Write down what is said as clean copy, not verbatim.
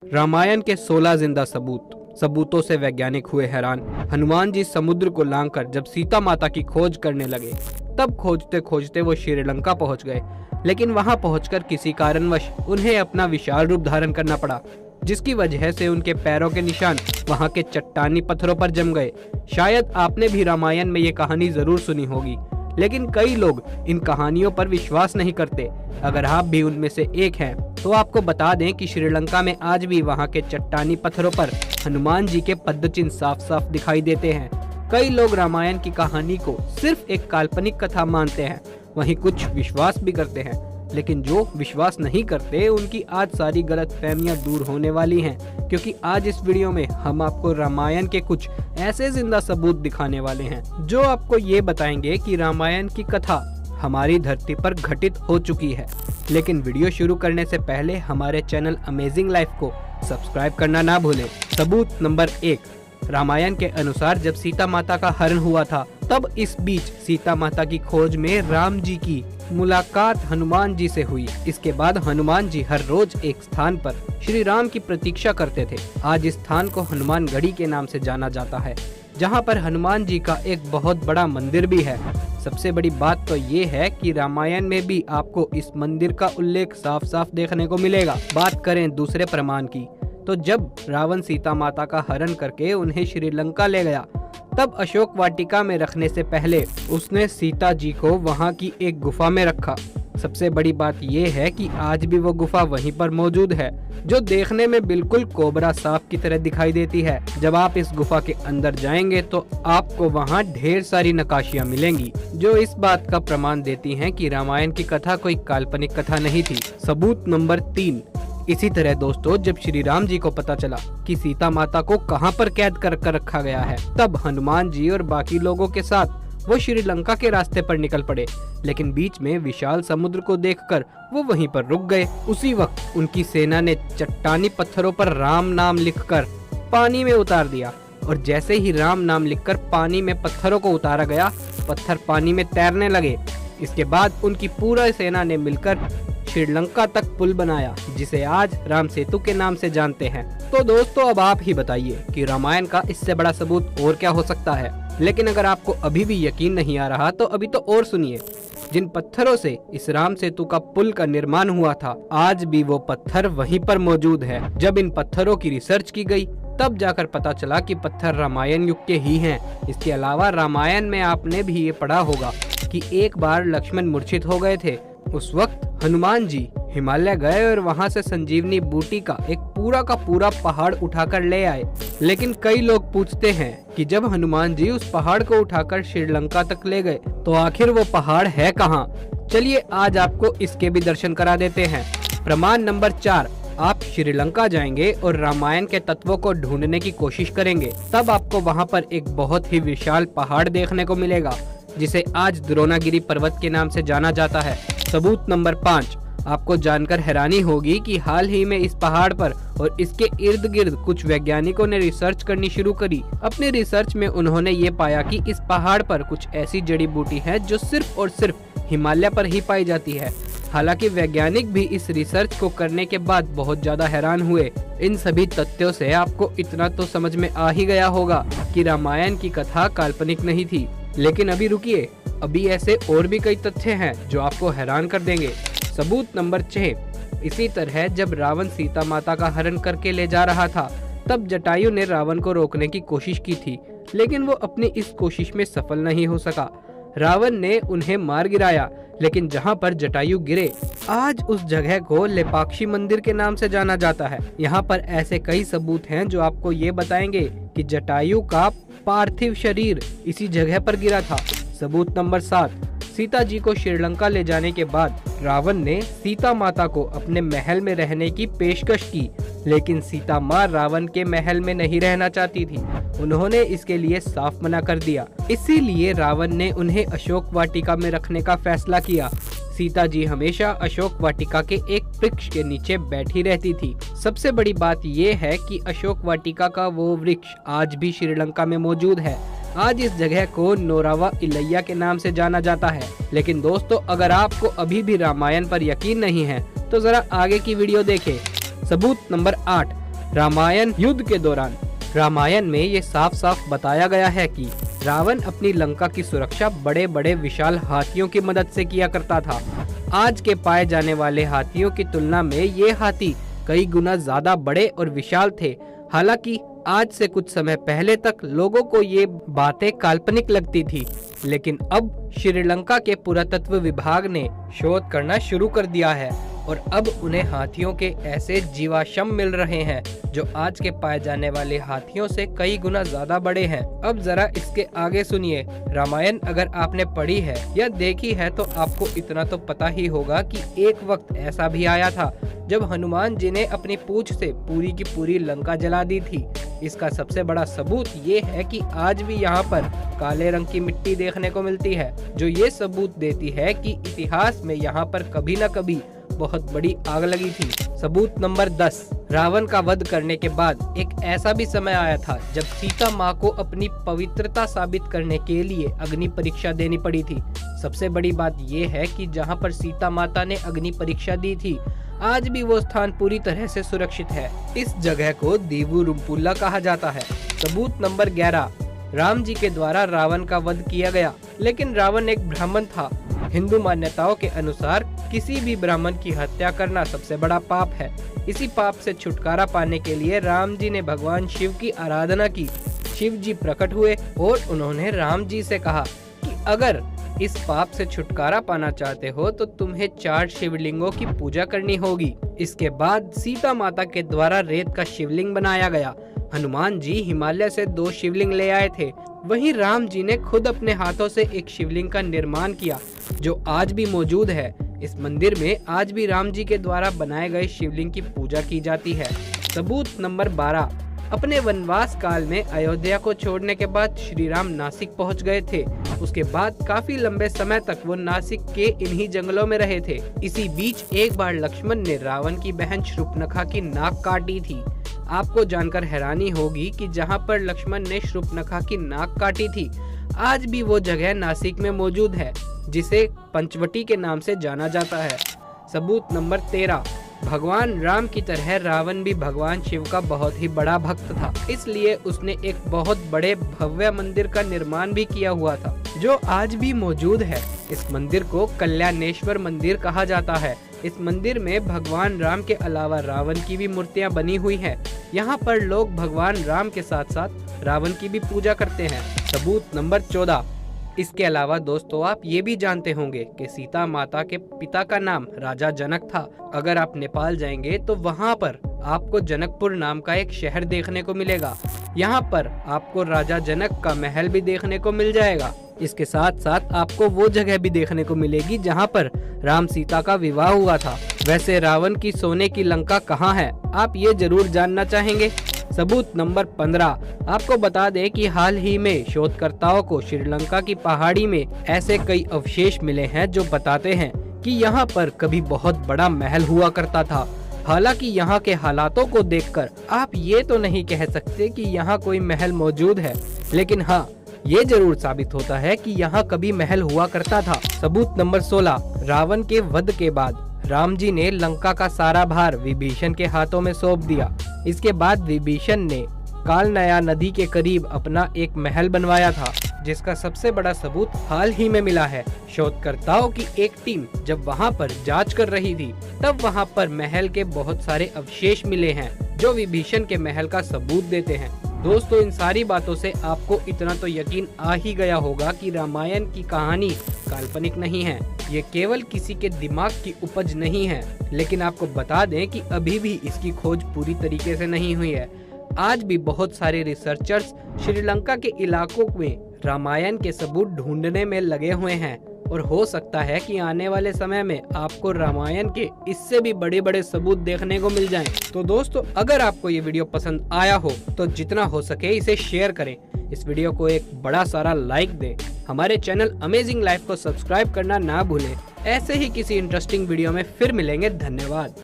रामायण के 16 जिंदा सबूतों से वैज्ञानिक हुए हैरान। हनुमान जी समुद्र को लांघकर जब सीता माता की खोज करने लगे, तब खोजते खोजते वो श्रीलंका पहुंच गए। लेकिन वहां पहुंचकर किसी कारणवश उन्हें अपना विशाल रूप धारण करना पड़ा, जिसकी वजह से उनके पैरों के निशान वहां के चट्टानी पत्थरों पर जम गए। शायद आपने भी रामायण में ये कहानी जरूर सुनी होगी, लेकिन कई लोग इन कहानियों पर विश्वास नहीं करते। अगर आप भी उनमें से एक हैं, तो आपको बता दें कि श्रीलंका में आज भी वहां के चट्टानी पत्थरों पर हनुमान जी के पद्मचिन्ह साफ साफ दिखाई देते हैं। कई लोग रामायण की कहानी को सिर्फ एक काल्पनिक कथा मानते हैं, वहीं कुछ विश्वास भी करते हैं। लेकिन जो विश्वास नहीं करते, उनकी आज सारी गलतफहमियां दूर होने वाली हैं, क्योंकि आज इस वीडियो में हम आपको रामायण के कुछ ऐसे जिंदा सबूत दिखाने वाले हैं जो आपको ये बताएंगे कि रामायण की कथा हमारी धरती पर घटित हो चुकी है। लेकिन वीडियो शुरू करने से पहले हमारे चैनल अमेजिंग लाइफ को सब्सक्राइब करना ना भूलें। सबूत नंबर 1, रामायण के अनुसार जब सीता माता का हरण हुआ था, तब इस बीच सीता माता की खोज में राम जी की मुलाकात हनुमान जी से हुई। इसके बाद हनुमान जी हर रोज एक स्थान पर श्री राम की प्रतीक्षा करते थे। आज इस स्थान को हनुमान गढ़ी के नाम से जाना जाता है, जहां पर हनुमान जी का एक बहुत बड़ा मंदिर भी है। सबसे बड़ी बात तो ये है कि रामायण में भी आपको इस मंदिर का उल्लेख साफ साफ देखने को मिलेगा। बात करें दूसरे प्रमाण की, तो जब रावण सीता माता का हरण करके उन्हें श्रीलंका ले गया, तब अशोक वाटिका में रखने से पहले उसने सीता जी को वहां की एक गुफा में रखा। सबसे बड़ी बात यह है कि आज भी वो गुफा वहीं पर मौजूद है, जो देखने में बिल्कुल कोबरा सांप की तरह दिखाई देती है। जब आप इस गुफा के अंदर जाएंगे तो आपको वहां ढेर सारी नक्काशियां मिलेंगी, जो इस बात का प्रमाण देती हैं कि रामायण की कथा कोई काल्पनिक कथा नहीं थी। सबूत नंबर 3, इसी तरह दोस्तों, जब श्री राम जी को पता चला कि सीता माता को कहां पर कैद कर रखा गया है, तब हनुमान जी और बाकी लोगों के साथ वो श्रीलंका के रास्ते पर निकल पड़े। लेकिन बीच में विशाल समुद्र को देखकर वो वहीं पर रुक गए। उसी वक्त उनकी सेना ने चट्टानी पत्थरों पर राम नाम लिखकर पानी में उतार दिया, और जैसे ही राम नाम लिखकर पानी में पत्थरों को उतारा गया, पत्थर पानी में तैरने लगे। इसके बाद उनकी पूरा सेना ने मिलकर श्रीलंका तक पुल बनाया, जिसे आज राम सेतु के नाम से जानते हैं। तो दोस्तों, अब आप ही बताइए कि रामायण का इससे बड़ा सबूत और क्या हो सकता है। लेकिन अगर आपको अभी भी यकीन नहीं आ रहा, तो अभी तो और सुनिए। जिन पत्थरों से इस राम सेतु का पुल का निर्माण हुआ था, आज भी वो पत्थर वहीं पर मौजूद है। जब इन पत्थरों की रिसर्च की गई, तब जाकर पता चला कि पत्थर रामायण युग के ही हैं। इसके अलावा रामायण में आपने भी ये पढ़ा होगा कि एक बार लक्ष्मण मूर्छित हो गए थे। उस वक्त हनुमान जी हिमालय गए और वहां से संजीवनी बूटी का एक पूरा का पूरा पहाड़ उठाकर ले आए। लेकिन कई लोग पूछते हैं कि जब हनुमान जी उस पहाड़ को उठाकर श्रीलंका तक ले गए, तो आखिर वो पहाड़ है कहाँ? चलिए आज आपको इसके भी दर्शन करा देते हैं। प्रमाण नंबर 4, आप श्रीलंका जाएंगे और रामायण के तत्वों को ढूंढने की कोशिश करेंगे, तब आपको वहाँ पर एक बहुत ही विशाल पहाड़ देखने को मिलेगा, जिसे आज द्रोणागिरी पर्वत के नाम से जाना जाता है। सबूत नंबर 5, आपको जानकर हैरानी होगी कि हाल ही में इस पहाड़ पर और इसके इर्द गिर्द कुछ वैज्ञानिकों ने रिसर्च करनी शुरू करी। अपनी रिसर्च में उन्होंने ये पाया कि इस पहाड़ पर कुछ ऐसी जड़ी बूटी है जो सिर्फ और सिर्फ हिमालय पर ही पाई जाती है। हालांकि वैज्ञानिक भी इस रिसर्च को करने के बाद बहुत ज्यादा हैरान हुए। इन सभी तथ्यों से आपको इतना तो समझ में आ ही गया होगा कि रामायण की कथा काल्पनिक नहीं थी। लेकिन अभी रुकिए, अभी ऐसे और भी कई तथ्य हैं जो आपको हैरान कर देंगे। सबूत नंबर 6, इसी तरह जब रावण सीता माता का हरण करके ले जा रहा था, तब जटायु ने रावण को रोकने की कोशिश की थी, लेकिन वो अपनी इस कोशिश में सफल नहीं हो सका। रावण ने उन्हें मार गिराया, लेकिन जहां पर जटायु गिरे, आज उस जगह को लेपाक्षी मंदिर के नाम से जाना जाता है। यहाँ पर ऐसे कई सबूत हैं जो आपको ये बताएंगे कि जटायु का पार्थिव शरीर इसी जगह पर गिरा था। सबूत नंबर 7, सीता जी को श्रीलंका ले जाने के बाद रावण ने सीता माता को अपने महल में रहने की पेशकश की, लेकिन सीता माँ रावण के महल में नहीं रहना चाहती थी। उन्होंने इसके लिए साफ मना कर दिया। इसीलिए रावण ने उन्हें अशोक वाटिका में रखने का फैसला किया। सीता जी हमेशा अशोक वाटिका के एक वृक्ष के नीचे बैठी रहती थी। सबसे बड़ी बात यह है कि अशोक वाटिका का वो वृक्ष आज भी श्रीलंका में मौजूद है। आज इस जगह को नोरावा इलैया के नाम से जाना जाता है। लेकिन दोस्तों, अगर आपको अभी भी रामायण पर यकीन नहीं है, तो जरा आगे की वीडियो देखें। सबूत नंबर 8, रामायण युद्ध के दौरान रामायण में ये साफ साफ बताया गया है कि रावण अपनी लंका की सुरक्षा बड़े बड़े विशाल हाथियों की मदद से किया करता था। आज के पाए जाने वाले हाथियों की तुलना में ये हाथी कई गुना ज्यादा बड़े और विशाल थे। हालांकि आज से कुछ समय पहले तक लोगों को ये बातें काल्पनिक लगती थी, लेकिन अब श्रीलंका के पुरातत्व विभाग ने शोध करना शुरू कर दिया है और अब उन्हें हाथियों के ऐसे जीवाश्म मिल रहे हैं जो आज के पाए जाने वाले हाथियों से कई गुना ज्यादा बड़े हैं। अब जरा इसके आगे सुनिए। रामायण अगर आपने पढ़ी है या देखी है तो आपको इतना तो पता ही होगा कि एक वक्त ऐसा भी आया था जब हनुमान जी ने अपनी पूंछ से पूरी की पूरी लंका जला दी थी। इसका सबसे बड़ा सबूत ये है कि आज भी यहाँ पर काले रंग की मिट्टी देखने को मिलती है, जो ये सबूत देती है कि इतिहास में यहाँ पर कभी न कभी बहुत बड़ी आग लगी थी। सबूत नंबर 10। रावण का वध करने के बाद एक ऐसा भी समय आया था जब सीता माँ को अपनी पवित्रता साबित करने के लिए अग्नि परीक्षा देनी पड़ी थी। सबसे बड़ी बात यह है कि जहाँ पर सीता माता ने अग्नि परीक्षा दी थी, आज भी वो स्थान पूरी तरह से सुरक्षित है। इस जगह को दीवुरुम्पुला कहा जाता है। सबूत नंबर 11। राम जी के द्वारा रावण का वध किया गया, लेकिन रावण एक ब्राह्मण था। हिंदू मान्यताओं के अनुसार किसी भी ब्राह्मण की हत्या करना सबसे बड़ा पाप है। इसी पाप से छुटकारा पाने के लिए राम जी ने भगवान शिव की आराधना की। शिव जी प्रकट हुए और उन्होंने राम जी से कहा कि अगर इस पाप से छुटकारा पाना चाहते हो तो तुम्हें 4 शिवलिंगों की पूजा करनी होगी। इसके बाद सीता माता के द्वारा रेत का शिवलिंग बनाया गया। हनुमान जी हिमालय से 2 शिवलिंग ले आए थे। वहीं राम जी ने खुद अपने हाथों से एक शिवलिंग का निर्माण किया, जो आज भी मौजूद है। इस मंदिर में आज भी राम जी के द्वारा बनाए गए शिवलिंग की पूजा की जाती है। सबूत नंबर 12। अपने वनवास काल में अयोध्या को छोड़ने के बाद श्री राम नासिक पहुंच गए थे। उसके बाद काफी लंबे समय तक वो नासिक के इन्हीं जंगलों में रहे थे। इसी बीच एक बार लक्ष्मण ने रावण की बहन शूर्पणखा की नाक काटी थी। आपको जानकर हैरानी होगी कि जहां पर लक्ष्मण ने शूर्पणखा की नाक काटी थी, आज भी वो जगह नासिक में मौजूद है, जिसे पंचवटी के नाम से जाना जाता है। सबूत नंबर 13। भगवान राम की तरह रावण भी भगवान शिव का बहुत ही बड़ा भक्त था, इसलिए उसने एक बहुत बड़े भव्य मंदिर का निर्माण भी किया हुआ था, जो आज भी मौजूद है। इस मंदिर को कल्याणेश्वर मंदिर कहा जाता है। इस मंदिर में भगवान राम के अलावा रावण की भी मूर्तियां बनी हुई हैं। यहाँ पर लोग भगवान राम के साथ साथ रावण की भी पूजा करते हैं। सबूत नंबर 14। इसके अलावा दोस्तों, आप ये भी जानते होंगे कि सीता माता के पिता का नाम राजा जनक था। अगर आप नेपाल जाएंगे तो वहाँ पर आपको जनकपुर नाम का एक शहर देखने को मिलेगा। यहाँ पर आपको राजा जनक का महल भी देखने को मिल जाएगा। इसके साथ साथ आपको वो जगह भी देखने को मिलेगी जहाँ पर राम सीता का विवाह हुआ था। वैसे रावण की सोने की लंका कहाँ है, आप ये जरूर जानना चाहेंगे। सबूत नंबर 15। आपको बता दें कि हाल ही में शोधकर्ताओं को श्रीलंका की पहाड़ी में ऐसे कई अवशेष मिले हैं जो बताते हैं कि यहाँ पर कभी बहुत बड़ा महल हुआ करता था। हालांकि यहाँ के हालातों को देखकर आप ये तो नहीं कह सकते कि यहाँ कोई महल मौजूद है, लेकिन हाँ, ये जरूर साबित होता है कि यहाँ कभी महल हुआ करता था। सबूत नंबर 16। रावण के वध के बाद राम जी ने लंका का सारा भार विभीषण के हाथों में सौंप दिया। इसके बाद विभीषण ने कालनया नदी के करीब अपना एक महल बनवाया था, जिसका सबसे बड़ा सबूत हाल ही में मिला है। शोधकर्ताओं की एक टीम जब वहां पर जांच कर रही थी, तब वहां पर महल के बहुत सारे अवशेष मिले हैं जो विभीषण के महल का सबूत देते हैं। दोस्तों, इन सारी बातों से आपको इतना तो यकीन आ ही गया होगा कि रामायण की कहानी काल्पनिक नहीं है, ये केवल किसी के दिमाग की उपज नहीं है। लेकिन आपको बता दें कि अभी भी इसकी खोज पूरी तरीके से नहीं हुई है। आज भी बहुत सारे रिसर्चर्स श्रीलंका के इलाकों में रामायण के सबूत ढूंढने में लगे हुए हैं और हो सकता है कि आने वाले समय में आपको रामायण के इससे भी बड़े बड़े सबूत देखने को मिल जाएं। तो दोस्तों, अगर आपको ये वीडियो पसंद आया हो तो जितना हो सके इसे शेयर करें। इस वीडियो को एक बड़ा सारा लाइक दें। हमारे चैनल अमेजिंग लाइफ को सब्सक्राइब करना ना भूलें। ऐसे ही किसी इंटरेस्टिंग वीडियो में फिर मिलेंगे। धन्यवाद।